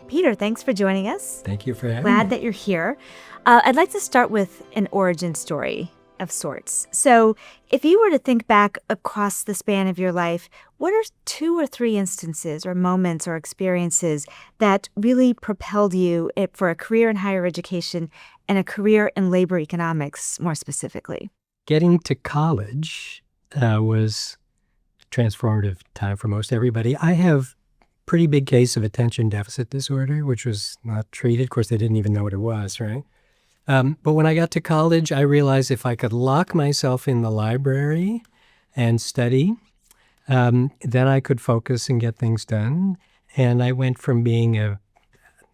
Peter, thanks for joining us. Thank you for having Glad me. that you're here. I'd like to start with an origin story of sorts. So if you were to think back across the span of your life, what are 2 or 3 instances or moments or experiences that really propelled you for a career in higher education and a career in labor economics more specifically? Getting to college was a transformative time for most everybody. I have pretty big case of attention deficit disorder, which was not treated. Of course, they didn't even know what it was, right? But when I got to college, I realized if I could lock myself in the library and study, then I could focus and get things done. And I went from being a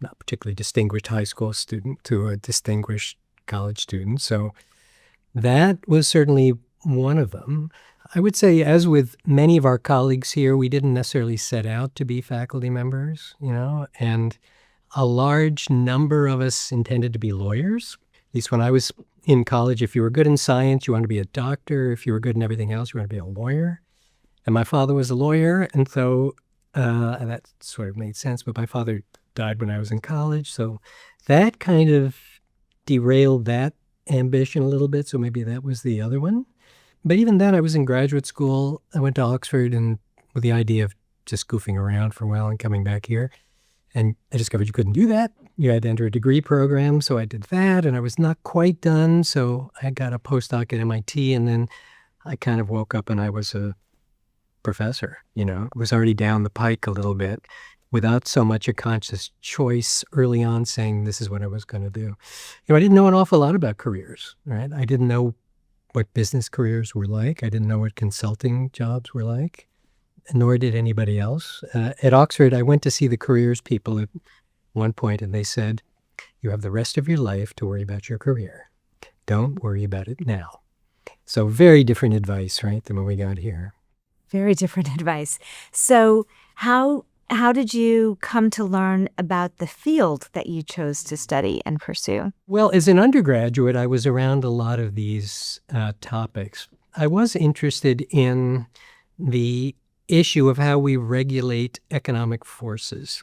not particularly distinguished high school student to a distinguished college student. So that was certainly one of them. I would say, as with many of our colleagues here, we didn't necessarily set out to be faculty members, and a large number of us intended to be lawyers. At least when I was in college, if you were good in science, you wanted to be a doctor. If you were good in everything else, you wanted to be a lawyer. And my father was a lawyer, and so that sort of made sense. But my father died when I was in college, so that kind of derailed that ambition a little bit. So maybe that was the other one. But even then, I was in graduate school. I went to Oxford and with the idea of just goofing around for a while and coming back here. And I discovered you couldn't do that. You had to enter a degree program. So I did that, and I was not quite done. So I got a postdoc at MIT, and then I kind of woke up and I was a professor. It was already down the pike a little bit without so much a conscious choice early on saying this is what I was going to do. I didn't know an awful lot about careers, right? I didn't know what business careers were like. I didn't know what consulting jobs were like, nor did anybody else. At Oxford, I went to see the careers people at one point, and they said, you have the rest of your life to worry about your career. Don't worry about it now. So very different advice, right, than when we got here. Very different advice. So how did you come to learn about the field that you chose to study and pursue? Well, as an undergraduate, I was around a lot of these topics. I was interested in the issue of how we regulate economic forces.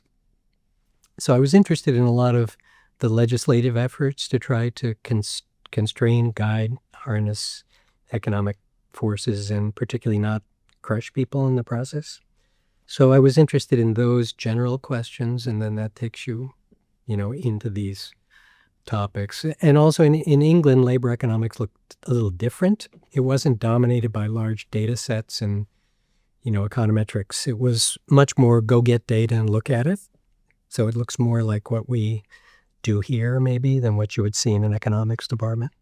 So I was interested in a lot of the legislative efforts to try to constrain, guide, harness economic forces, and particularly not crush people in the process. So I was interested in those general questions, and then that takes you, into these topics. And also in England, labor economics looked a little different. It wasn't dominated by large data sets and, econometrics. It was much more go get data and look at it. So it looks more like what we do here maybe than what you would see in an economics department.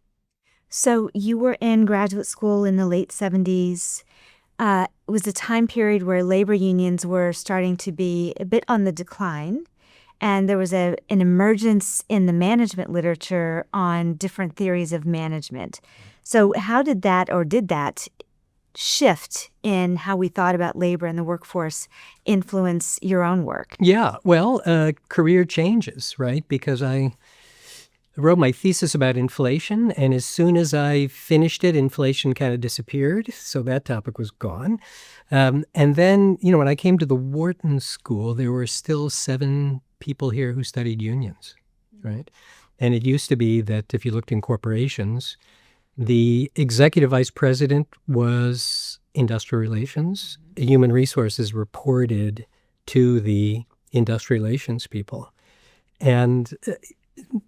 So you were in graduate school in the late 70s. It was a time period where labor unions were starting to be a bit on the decline, and there was an emergence in the management literature on different theories of management. So how did that shift in how we thought about labor and the workforce influence your own work? Yeah, well, career changes, right? Because I wrote my thesis about inflation, and as soon as I finished it, inflation kind of disappeared. So that topic was gone. And then, when I came to the Wharton School, there were still 7 people here who studied unions, right? And it used to be that if you looked in corporations, the executive vice president was industrial relations. Human resources reported to the industrial relations people. And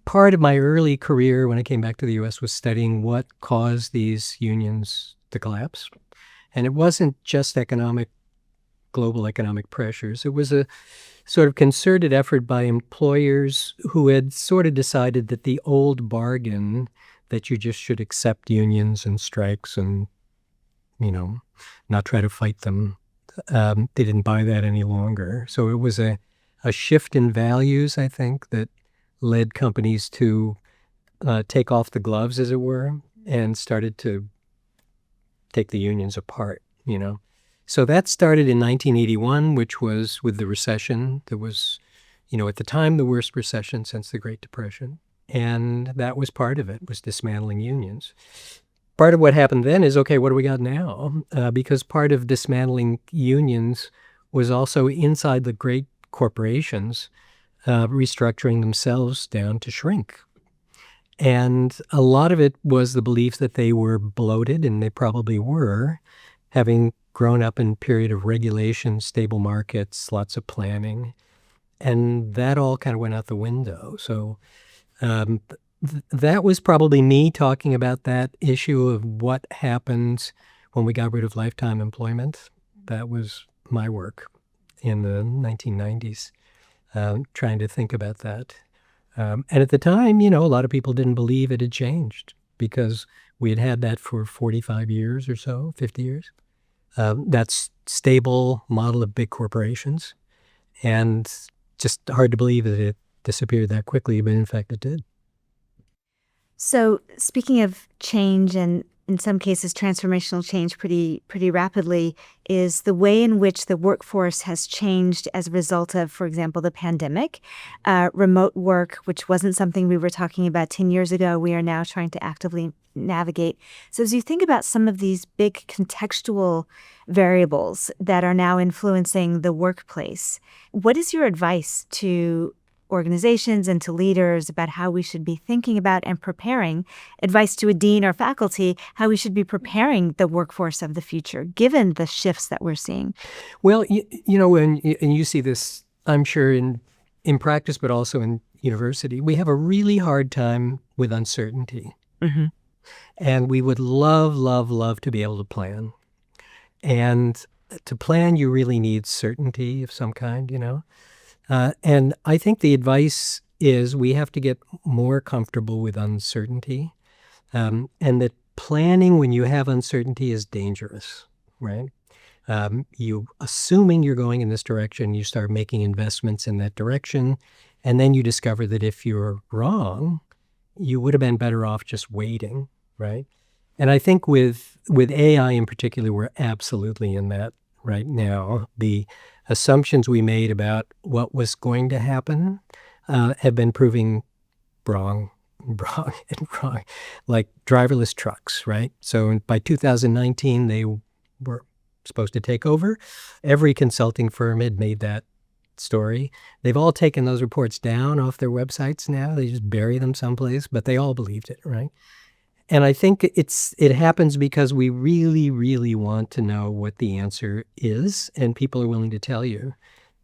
part of my early career when I came back to the U.S. was studying what caused these unions to collapse. And it wasn't just global economic pressures. It was a sort of concerted effort by employers who had sort of decided that the old bargain that you just should accept unions and strikes and, not try to fight them, they didn't buy that any longer. So it was a shift in values, I think, that led companies to take off the gloves, as it were, and started to take the unions apart, So that started in 1981, which was with the recession. There was, at the time, the worst recession since the Great Depression. And that was part of it, was dismantling unions. Part of what happened then is, okay, what do we got now? Because part of dismantling unions was also inside the great corporations, restructuring themselves down to shrink. And a lot of it was the belief that they were bloated, and they probably were, having grown up in a period of regulation, stable markets, lots of planning. And that all kind of went out the window. So that was probably me talking about that issue of what happened when we got rid of lifetime employment. That was my work in the 1990s, trying to think about that. And at the time, a lot of people didn't believe it had changed because we had had that for 45 years or so, 50 years. That's stable model of big corporations. And just hard to believe that it disappeared that quickly, but in fact it did. So speaking of change and in some cases transformational change pretty rapidly, is the way in which the workforce has changed as a result of, for example, the pandemic, remote work, which wasn't something we were talking about 10 years ago, we are now trying to actively navigate. So as you think about some of these big contextual variables that are now influencing the workplace, what is your advice to organizations and to leaders about how we should be thinking about and preparing, advice to a dean or faculty, how we should be preparing the workforce of the future, given the shifts that we're seeing? Well, and you see this, I'm sure, in practice, but also in university, we have a really hard time with uncertainty. Mm-hmm. And we would love, love, love to be able to plan. And to plan, you really need certainty of some kind, And I think the advice is we have to get more comfortable with uncertainty, and that planning when you have uncertainty is dangerous, right? You assuming you're going in this direction, you start making investments in that direction, and then you discover that if you're wrong, you would have been better off just waiting, right? And I think with AI in particular, we're absolutely in that right now. The assumptions we made about what was going to happen have been proving wrong, like driverless trucks, right? So by 2019, they were supposed to take over. Every consulting firm had made that story. They've all taken those reports down off their websites now. They just bury them someplace, but they all believed it, right? And I think it happens because we really, really want to know what the answer is, and people are willing to tell you,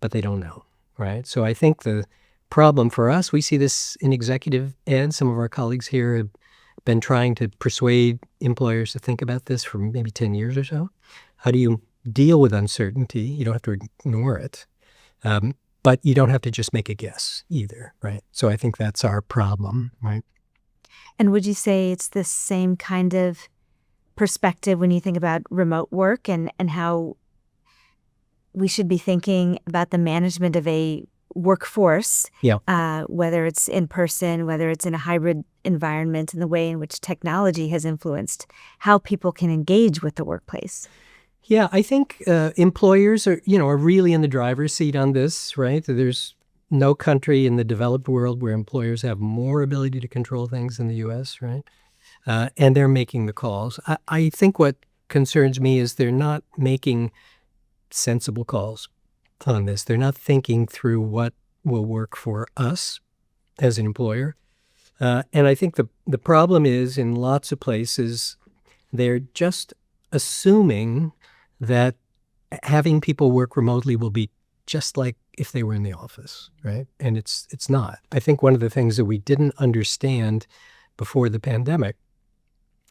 but they don't know, right? So I think the problem for us, we see this in executive ed. Some of our colleagues here have been trying to persuade employers to think about this for maybe 10 years or so. How do you deal with uncertainty? You don't have to ignore it, but you don't have to just make a guess either, right? So I think that's our problem, right? And would you say it's the same kind of perspective when you think about remote work and how we should be thinking about the management of a workforce, whether it's in person, whether it's in a hybrid environment, and the way in which technology has influenced how people can engage with the workplace? Yeah, I think employers are really in the driver's seat on this, right? There's no country in the developed world where employers have more ability to control things than the U.S., right? And they're making the calls. I think what concerns me is they're not making sensible calls on this. They're not thinking through what will work for us as an employer. And I think the problem is in lots of places, they're just assuming that having people work remotely will be just like if they were in the office, right? And it's not. I think one of the things that we didn't understand before the pandemic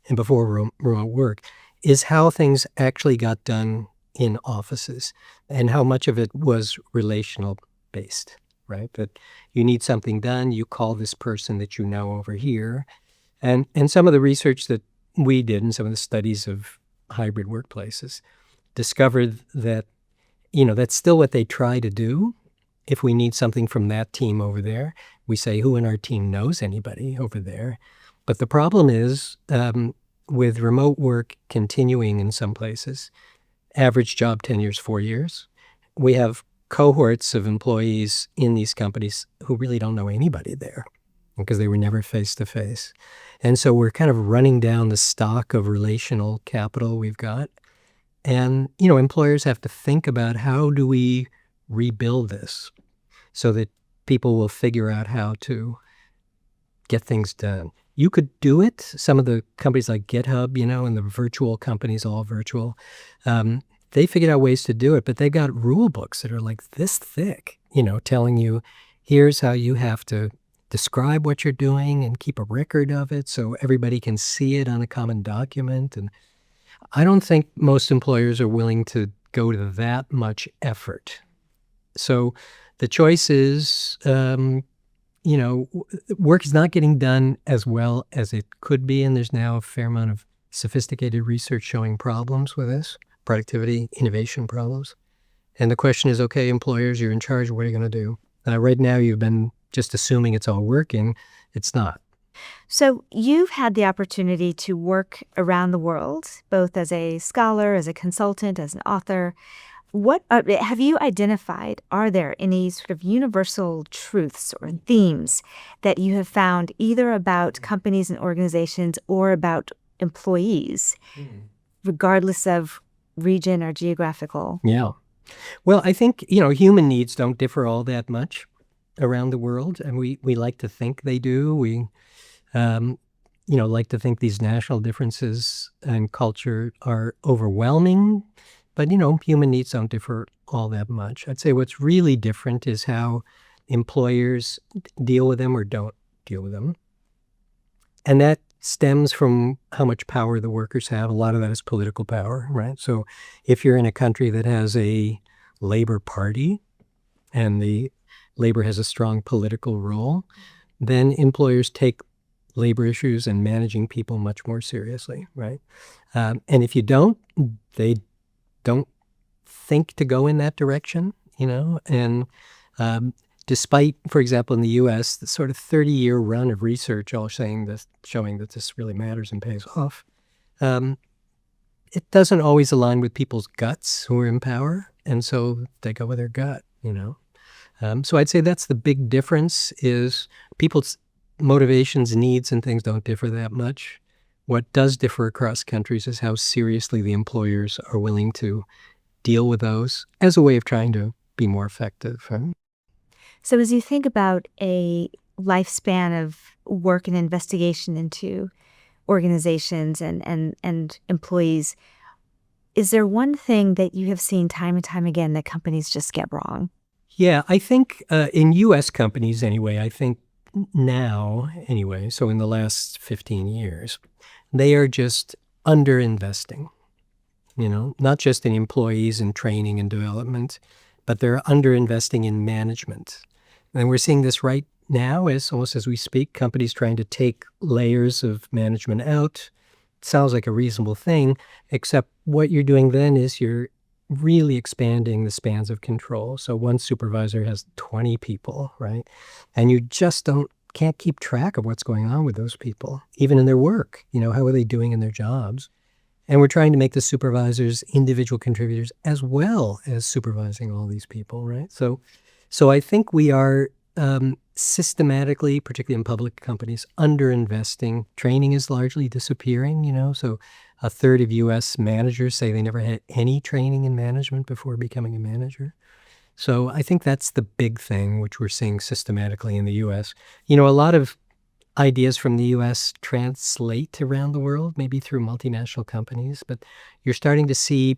and before remote work is how things actually got done in offices and how much of it was relational based, right? That you need something done, you call this person that you know over here. And some of the research that we did and some of the studies of hybrid workplaces discovered that that's still what they try to do. If we need something from that team over there, we say, who in our team knows anybody over there? But the problem is with remote work continuing in some places, average job tenure is 4 years. We have cohorts of employees in these companies who really don't know anybody there because they were never face-to-face. And so we're kind of running down the stock of relational capital we've got. And, employers have to think about how do we rebuild this so that people will figure out how to get things done. You could do it. Some of the companies like GitHub, and the virtual companies, all virtual, they figured out ways to do it, but they got rule books that are like this thick, telling you, here's how you have to describe what you're doing and keep a record of it so everybody can see it on a common document. And I don't think most employers are willing to go to that much effort. So the choice is, work is not getting done as well as it could be, and there's now a fair amount of sophisticated research showing problems with this, productivity, innovation problems. And the question is, okay, employers, you're in charge, what are you going to do? Right now, you've been just assuming it's all working. It's not. So you've had the opportunity to work around the world, both as a scholar, as a consultant, as an author. What have you identified? Are there any sort of universal truths or themes that you have found either about companies and organizations or about employees, regardless of region or geographical? Yeah. Well, I think, human needs don't differ all that much around the world, and we like to think they do. We, like to think these national differences in culture are overwhelming, but, human needs don't differ all that much. I'd say what's really different is how employers deal with them or don't deal with them. And that stems from how much power the workers have. A lot of that is political power, right? So if you're in a country that has a labor party and the labor has a strong political role, then employers take labor issues and managing people much more seriously, right? And if you don't, they don't think to go in that direction, and despite, for example, in the U.S., the sort of 30-year run of research all showing that this really matters and pays off, it doesn't always align with people's guts who are in power, and so they go with their gut, So I'd say that's the big difference is people's motivations, needs, and things don't differ that much. What does differ across countries is how seriously the employers are willing to deal with those as a way of trying to be more effective. Right? So as you think about a lifespan of work and investigation into organizations and employees, is there one thing that you have seen time and time again that companies just get wrong? Yeah, I think in U.S. companies anyway, I think now anyway, so in the last 15 years, they are just underinvesting, not just in employees and training and development, but they're underinvesting in management. And we're seeing this right now almost as we speak, companies trying to take layers of management out. It sounds like a reasonable thing, except what you're doing then is you're really expanding the spans of control. So one supervisor has 20 people, right? And you just can't keep track of what's going on with those people, even in their work. How are they doing in their jobs? And we're trying to make the supervisors individual contributors as well as supervising all these people, right? So I think we are systematically, particularly in public companies, underinvesting. Training is largely disappearing, So a third of U.S. managers say they never had any training in management before becoming a manager. So I think that's the big thing, which we're seeing systematically in the U.S. A lot of ideas from the U.S. translate around the world, maybe through multinational companies, but you're starting to see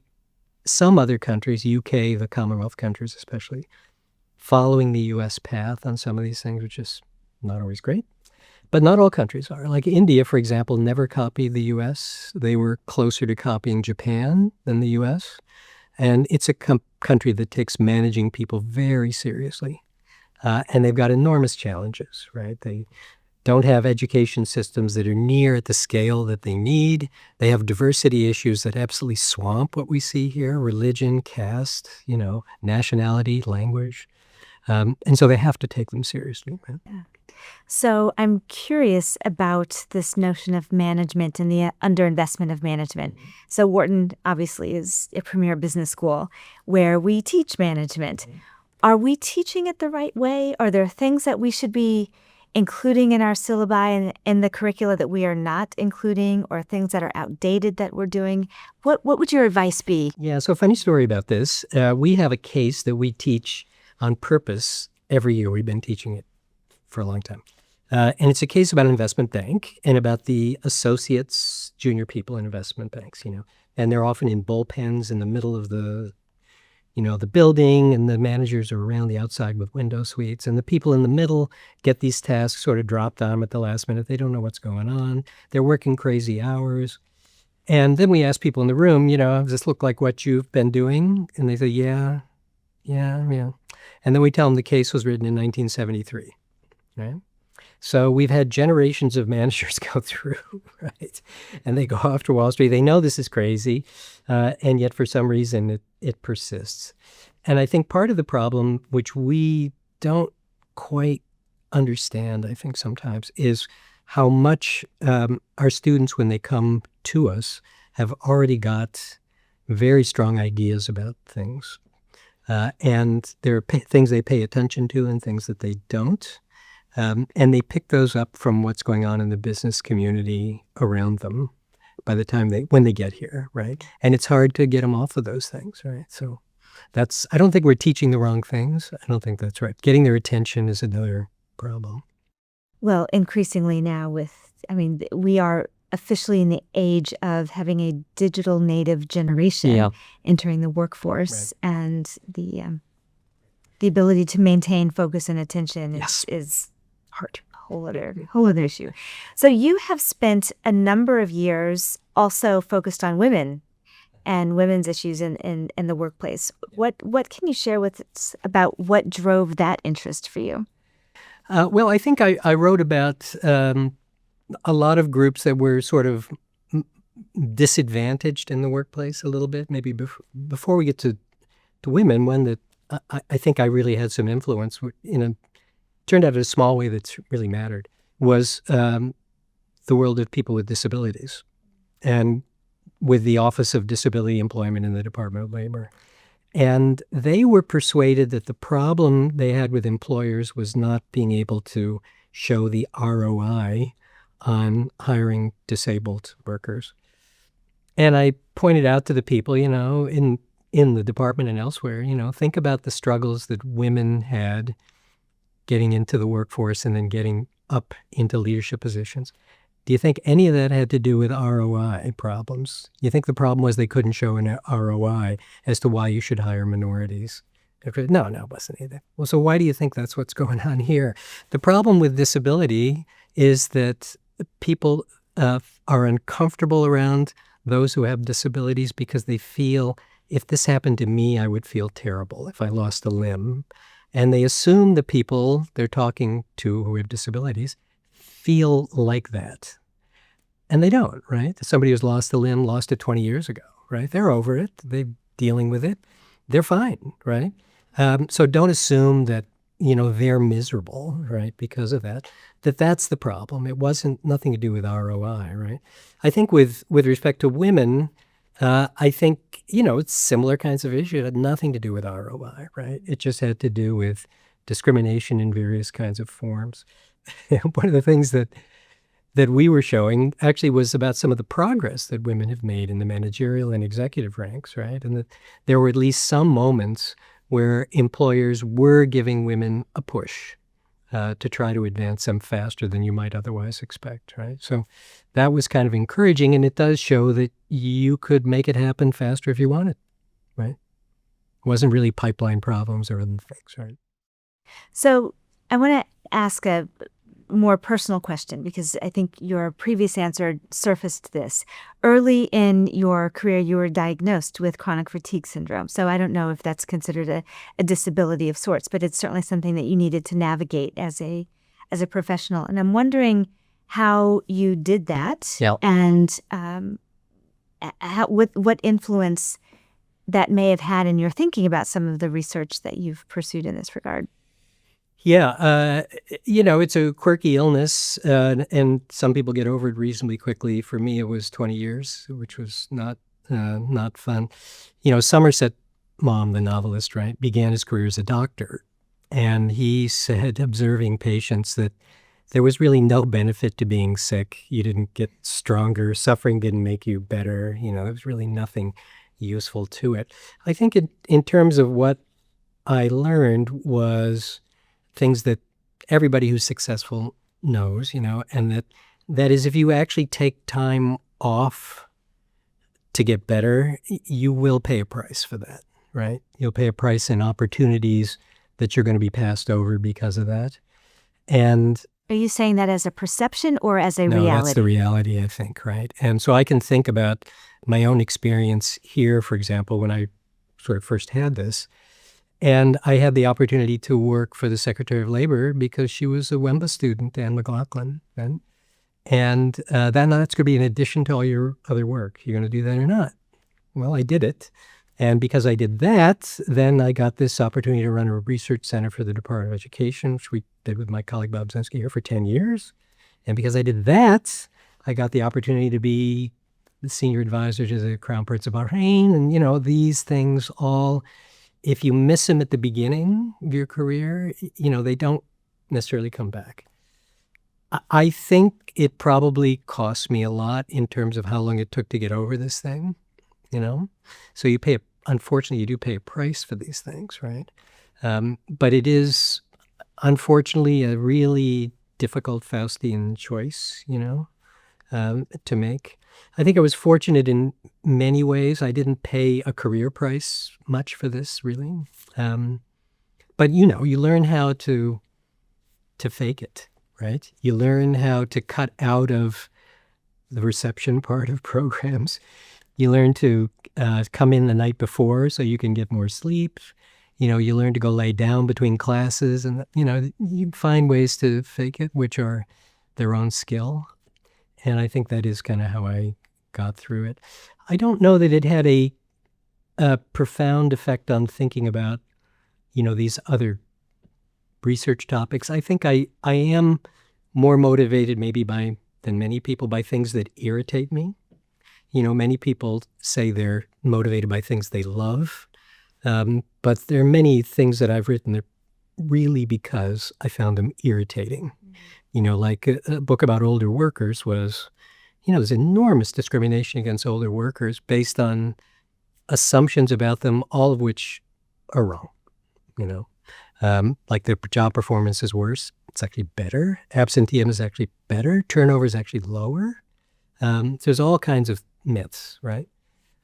some other countries, UK, the Commonwealth countries especially, following the U.S. path on some of these things, which is not always great. But not all countries are. Like India, for example, never copied the U.S. They were closer to copying Japan than the U.S., and it's a country that takes managing people very seriously. And they've got enormous challenges, right? They don't have education systems that are near at the scale that they need. They have diversity issues that absolutely swamp what we see here, religion, caste, nationality, language. And so they have to take them seriously. Right? Yeah. So I'm curious about this notion of management and the underinvestment of management. So Wharton obviously is a premier business school where we teach management. Are we teaching it the right way? Are there things that we should be including in our syllabi and in the curricula that we are not including, or things that are outdated that we're doing? What would your advice be? Yeah, so funny story about this. We have a case that we teach on purpose every year. We've been teaching it for a long time. And it's a case about an investment bank and about the associates, junior people in investment banks, and they're often in bullpens in the middle of the building, and the managers are around the outside with window suites, and the people in the middle get these tasks sort of dropped on them at the last minute. They don't know what's going on. They're working crazy hours. And then we ask people in the room, does this look like what you've been doing? And they say, yeah. And then we tell them the case was written in 1973, right? So we've had generations of managers go through, right? And they go off to Wall Street. They know this is crazy, and yet for some reason it persists. And I think part of the problem, which we don't quite understand, I think sometimes, is how much our students, when they come to us, have already got very strong ideas about things. And there are things they pay attention to and things that they don't. And they pick those up from what's going on in the business community around them by the time when they get here, right? And it's hard to get them off of those things, right? So I don't think we're teaching the wrong things. I don't think that's right. Getting their attention is another problem. Well, increasingly now we are officially in the age of having a digital native generation entering the workforce, right. And the ability to maintain focus and attention is hard. Whole other issue. So you have spent a number of years also focused on women and women's issues in the workplace. What can you share with us about what drove that interest for you? Well, I think I wrote about a lot of groups that were sort of disadvantaged in the workplace a little bit. Maybe before we get to women, one that I think I really had some influence turned out in a small way that's really mattered, was the world of people with disabilities, and with the Office of Disability Employment in the Department of Labor. And they were persuaded that the problem they had with employers was not being able to show the ROI on hiring disabled workers. And I pointed out to the people, in the department and elsewhere, think about the struggles that women had getting into the workforce and then getting up into leadership positions. Do you think any of that had to do with ROI problems? You think the problem was they couldn't show an ROI as to why you should hire minorities? No, it wasn't either. Well, so why do you think that's what's going on here? The problem with disability is that people are uncomfortable around those who have disabilities because they feel, if this happened to me, I would feel terrible if I lost a limb. And they assume the people they're talking to who have disabilities feel like that. And they don't, right? Somebody who's lost a limb lost it 20 years ago, right? They're over it. They're dealing with it. They're fine, right? So don't assume that, they're miserable, right, because of that. That's the problem. It wasn't nothing to do with ROI, right? I think with respect to women, I think, it's similar kinds of issues. It had nothing to do with ROI, right? It just had to do with discrimination in various kinds of forms. One of the things that we were showing actually was about some of the progress that women have made in the managerial and executive ranks, right? And that there were at least some moments where employers were giving women a push to try to advance them faster than you might otherwise expect, right? So that was kind of encouraging, and it does show that you could make it happen faster if you wanted, right? It wasn't really pipeline problems or other things, right? So I want to ask a more personal question, because I think your previous answer surfaced this. Early in your career, you were diagnosed with chronic fatigue syndrome. So I don't know if that's considered a disability of sorts, but it's certainly something that you needed to navigate as a professional. And I'm wondering how you did that, and what influence that may have had in your thinking about some of the research that you've pursued in this regard. Yeah, it's a quirky illness, and some people get over it reasonably quickly. For me, it was 20 years, which was not fun. Somerset Maugham, the novelist, right, began his career as a doctor, and he said, observing patients, that there was really no benefit to being sick. You didn't get stronger. Suffering didn't make you better. There was really nothing useful to it. I think in terms of what I learned was things that everybody who's successful knows, and that is if you actually take time off to get better, you will pay a price for that, right? You'll pay a price in opportunities that you're going to be passed over because of that. And Are you saying that as a perception or as a no, reality? that's the reality, I think, right? And so I can think about my own experience here, for example, when I sort of first had this. And I had the opportunity to work for the Secretary of Labor because she was a WEMBA student, Anne McLaughlin. Then. And that's going to be in addition to all your other work. You're going to do that or not? Well, I did it. And because I did that, then I got this opportunity to run a research center for the Department of Education, which we did with my colleague Bob Zensky here for 10 years. And because I did that, I got the opportunity to be the senior advisor to the Crown Prince of Bahrain. And, these things all, if you miss them at the beginning of your career, they don't necessarily come back. I think it probably cost me a lot in terms of how long it took to get over this thing, So unfortunately, you do pay a price for these things, right? But it is, unfortunately, a really difficult Faustian choice, to make. I think I was fortunate in many ways. I didn't pay a career price much for this, really. But, you learn how to fake it, right? You learn how to cut out of the reception part of programs. You learn to come in the night before so you can get more sleep. You learn to go lay down between classes, and, you find ways to fake it, which are their own skill. And I think that is kind of how I got through it. I don't know that it had a profound effect on thinking about, these other research topics. I think I am more motivated maybe than many people by things that irritate me. Many people say they're motivated by things they love. But there are many things that I've written that really because I found them irritating. Like a book about older workers was, there's enormous discrimination against older workers based on assumptions about them, all of which are wrong. Like their job performance is worse. It's actually better. Absenteeism is actually better. Turnover is actually lower. There's all kinds of myths, right?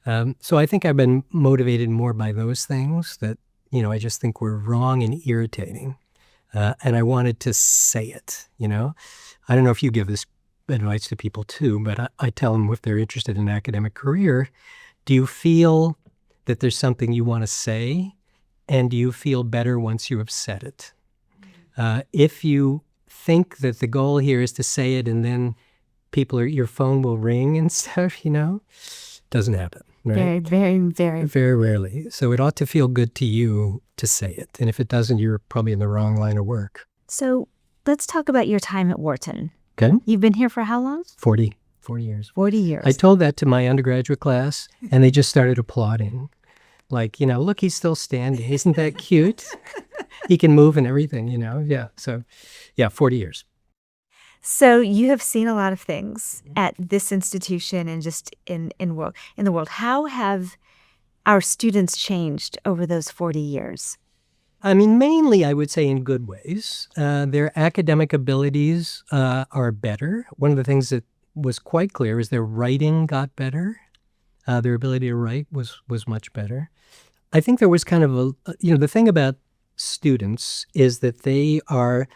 So I think I've been motivated more by those things that, I just think were wrong and irritating. And I wanted to say it, I don't know if you give this advice to people too, but I tell them if they're interested in an academic career, do you feel that there's something you want to say? And do you feel better once you have said it? If you think that the goal here is to say it and then your phone will ring and stuff, doesn't happen, right? Very, very, very. Very rarely. So it ought to feel good to you to say it. And if it doesn't, you're probably in the wrong line of work. So let's talk about your time at Wharton. Okay. You've been here for how long? 40 years. 40 years. I told that to my undergraduate class, and they just started applauding. Like, look, he's still standing. Isn't that cute? He can move and everything, Yeah. So, 40 years. So you have seen a lot of things at this institution and just in the world. How have our students changed over those 40 years? I mean, mainly, I would say in good ways. Their academic abilities are better. One of the things that was quite clear is their writing got better. Their ability to write was much better. I think there was kind of the thing about students is that they are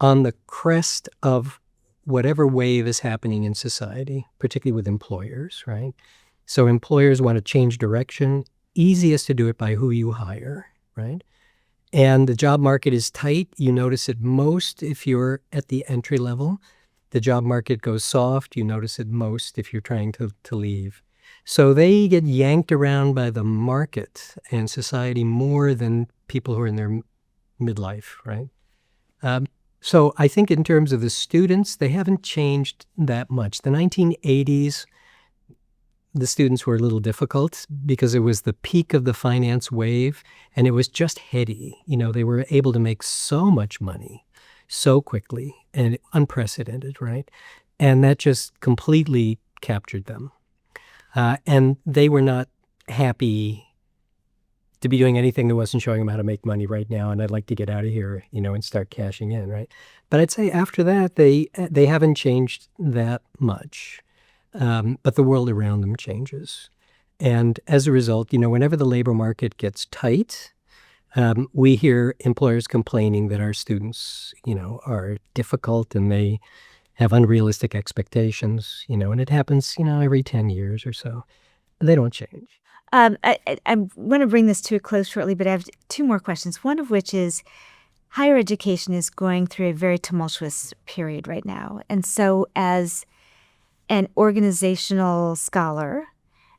on the crest of whatever wave is happening in society, particularly with employers, right? So employers want to change direction. Easiest to do it by who you hire, right? And the job market is tight. You notice it most if you're at the entry level. The job market goes soft. You notice it most if you're trying to leave. So they get yanked around by the market and society more than people who are in their midlife, right? So I think in terms of the students, they haven't changed that much. The 1980s, the students were a little difficult because it was the peak of the finance wave and it was just heady. They were able to make so much money so quickly and unprecedented, right? And that just completely captured them. And they were not happy to be doing anything that wasn't showing them how to make money right now, and I'd like to get out of here, and start cashing in, right? But I'd say after that, they haven't changed that much, but the world around them changes. And as a result, whenever the labor market gets tight, we hear employers complaining that our students, are difficult and they have unrealistic expectations, and it happens, every 10 years or so. They don't change. I want to bring this to a close shortly, but I have two more questions. One of which is higher education is going through a very tumultuous period right now. And so as an organizational scholar,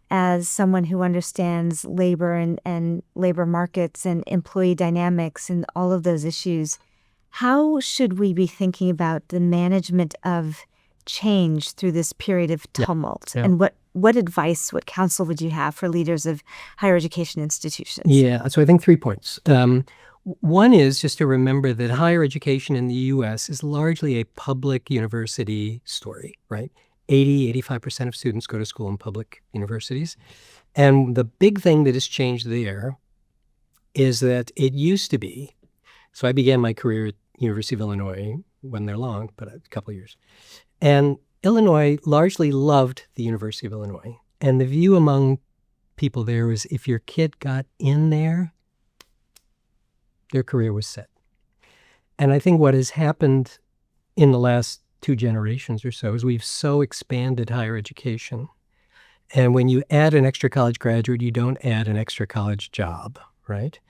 as someone who understands labor and labor markets and employee dynamics and all of those issues, how should we be thinking about the management of change through this period of tumult? Yeah. And what advice, what counsel would you have for leaders of higher education institutions? Yeah, so I think 3 points. One is just to remember that higher education in the U.S. is largely a public university story, right? 85% of students go to school in public universities. And the big thing that has changed there is that it used to be, so I began my career at University of Illinois, wasn't there long, but a couple of years. And Illinois largely loved the University of Illinois. And the view among people there was if your kid got in there, their career was set. And I think what has happened in the last 2 generations or so is we've so expanded higher education. And when you add an extra college graduate, you don't add an extra college job, right?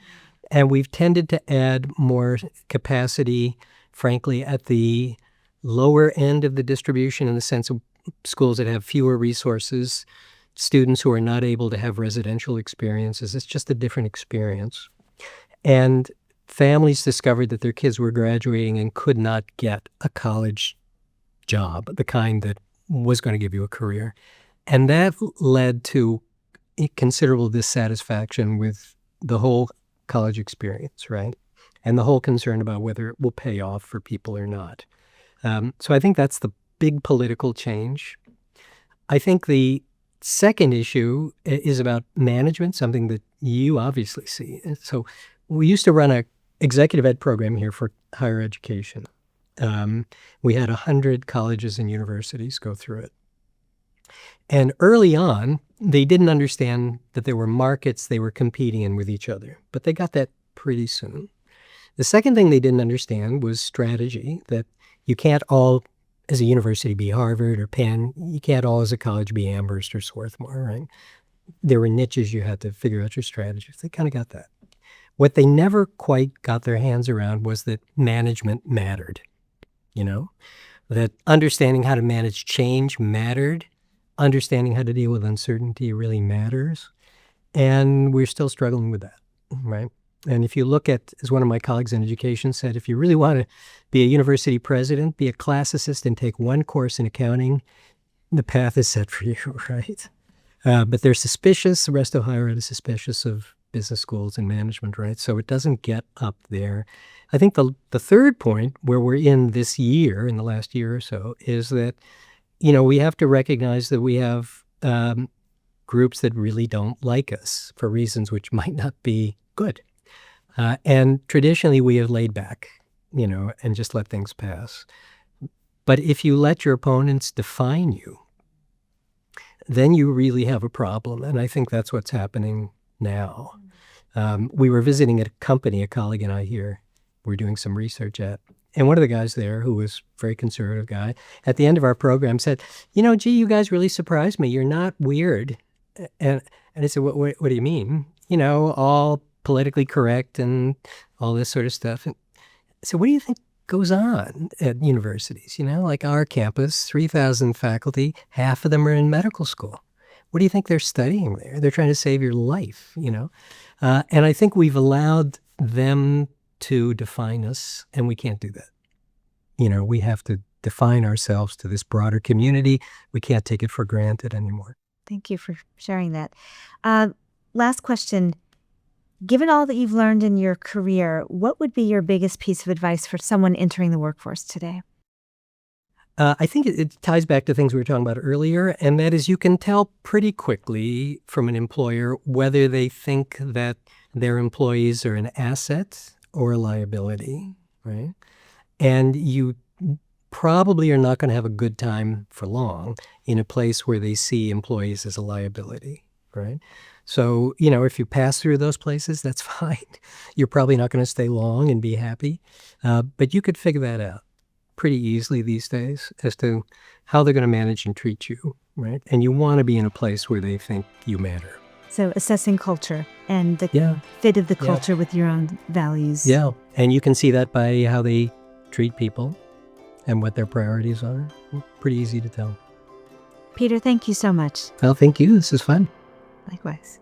And we've tended to add more capacity, frankly, at the lower end of the distribution in the sense of schools that have fewer resources, students who are not able to have residential experiences. It's just a different experience. And families discovered that their kids were graduating and could not get a college job, the kind that was going to give you a career. And that led to considerable dissatisfaction with the whole college experience, right? And the whole concern about whether it will pay off for people or not. So I think that's the big political change. I think the second issue is about management, something that you obviously see. So we used to run an executive ed program here for higher education. We had 100 colleges and universities go through it. And early on, they didn't understand that there were markets they were competing in with each other, but they got that pretty soon. The second thing they didn't understand was strategy, that you can't all, as a university, be Harvard or Penn. You can't all, as a college, be Amherst or Swarthmore, right? There were niches you had to figure out your strategies. They kind of got that. What they never quite got their hands around was that management mattered, that understanding how to manage change mattered, understanding how to deal with uncertainty really matters, and we're still struggling with that, right? And if you look at, as one of my colleagues in education said, if you really want to be a university president, be a class assistant, take one course in accounting, the path is set for you, right? But they're suspicious. The rest of higher ed is suspicious of business schools and management, right? So it doesn't get up there. I think the third point where we're in this year, in the last year or so, is that, we have to recognize that we have groups that really don't like us for reasons which might not be good. And traditionally we have laid back, and just let things pass. But if you let your opponents define you, then you really have a problem. And I think that's what's happening now. We were visiting a company, a colleague and I here, we're doing some research at. And one of the guys there, who was a very conservative guy, at the end of our program said, gee, you guys really surprised me. You're not weird. And I said, what do you mean? All politically correct and all this sort of stuff. And so what do you think goes on at universities? Like our campus, 3,000 faculty, half of them are in medical school. What do you think they're studying there? They're trying to save your life, And I think we've allowed them to define us, and we can't do that. We have to define ourselves to this broader community. We can't take it for granted anymore. Thank you for sharing that. Last question. Given all that you've learned in your career, what would be your biggest piece of advice for someone entering the workforce today? I think it ties back to things we were talking about earlier, and that is you can tell pretty quickly from an employer whether they think that their employees are an asset or a liability, right? And you probably are not going to have a good time for long in a place where they see employees as a liability, right? So, if you pass through those places, that's fine. You're probably not going to stay long and be happy, but you could figure that out pretty easily these days as to how they're going to manage and treat you, right? And you want to be in a place where they think you matter. So assessing culture and the fit of the culture with your own values. Yeah, and you can see that by how they treat people and what their priorities are. Pretty easy to tell. Peter, thank you so much. Well, thank you. This is fun. Likewise.